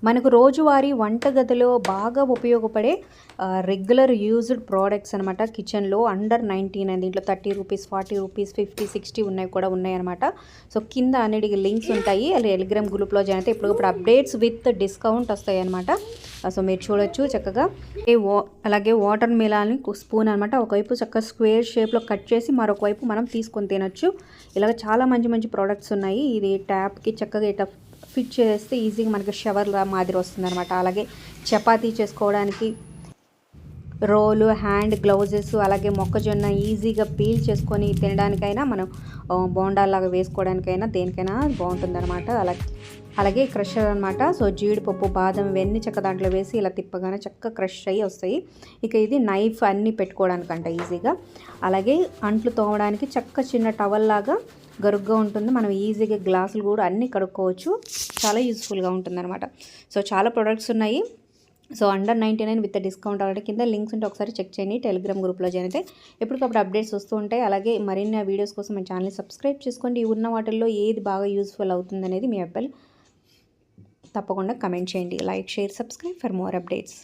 మనకు రోజువారీ వంటగదిలో బాగా ఉపయోగపడే రెగ్యులర్ యూజ్డ్ ప్రోడక్ట్స్ అనమాట. కిచెన్లో అండర్ 99, దీంట్లో 30 రూపీస్, 40 రూపీస్, 50, 60 ఉన్నాయి కూడా ఉన్నాయన్నమాట. సో కింద అన్నిటికి లింక్స్ ఉంటాయి. టెలిగ్రామ్ గ్రూప్లో జాయిన్ అయితే ఇప్పుడు అప్డేట్స్ విత్ డిస్కౌంట్ వస్తాయి అనమాట. సో మీరు చూడొచ్చు చక్కగా. అలాగే వాటర్ మిలాన్ని స్పూన్ అనమాట. ఒకవైపు చక్కగా స్క్వేర్ షేప్లో కట్ చేసి మరొక వైపు మనం తీసుకొని తినొచ్చు. ఇలాగ చాలా మంచి మంచి ప్రోడక్ట్స్ ఉన్నాయి. ఇది ట్యాప్కి చక్కగా ఇట్లా ఫిట్ చేస్తే ఈజీగా మనకి షవర్ మాదిరి వస్తుంది అనమాట. అలాగే చపాతీ చేసుకోవడానికి రోలు, హ్యాండ్ గ్లౌజెస్, అలాగే మొక్కజొన్న ఈజీగా పీల్ చేసుకొని తినడానికైనా, మనం బోండాలాగా వేసుకోవడానికైనా దేనికైనా బాగుంటుంది అనమాట. అలాగే క్రషర్ అనమాట. సో జీడిపప్పు, బాదం ఇవన్నీ చక్క దాంట్లో వేసి ఇలా తిప్పగానే చక్క క్రష్ అయ్యి వస్తాయి. ఇక ఇది నైఫ్ అన్నీ పెట్టుకోవడానికంట ఈజీగా. అలాగే అంట్లు తోమడానికి చక్క చిన్న టవల్ లాగా గరుగ్గా ఉంటుంది. మనం ఈజీగా గ్లాసులు కూడా అన్నీ కడుక్కోవచ్చు. చాలా యూస్ఫుల్గా ఉంటుంది అనమాట. సో చాలా ప్రొడక్ట్స్ ఉన్నాయి. So under 99 with discount already కింద లింక్స్ ఉంటే ఒకసారి చెక్ చేయండి. టెలిగ్రామ్ గ్రూప్లో జాయిన్ అయితే ఎప్పటికప్పుడు అప్డేట్స్ వస్తూ ఉంటాయి. అలాగే మరిన్ని వీడియోస్ కోసం మన ఛానల్ని సబ్స్క్రైబ్ చేసుకోండి. ఉన్న వాటిల్లో ఏది బాగా యూస్ఫుల్ అవుతుంది అనేది మీ అబ్బాయిలు తప్పకుండా కమెంట్ చేయండి. Like, share, subscribe for more updates.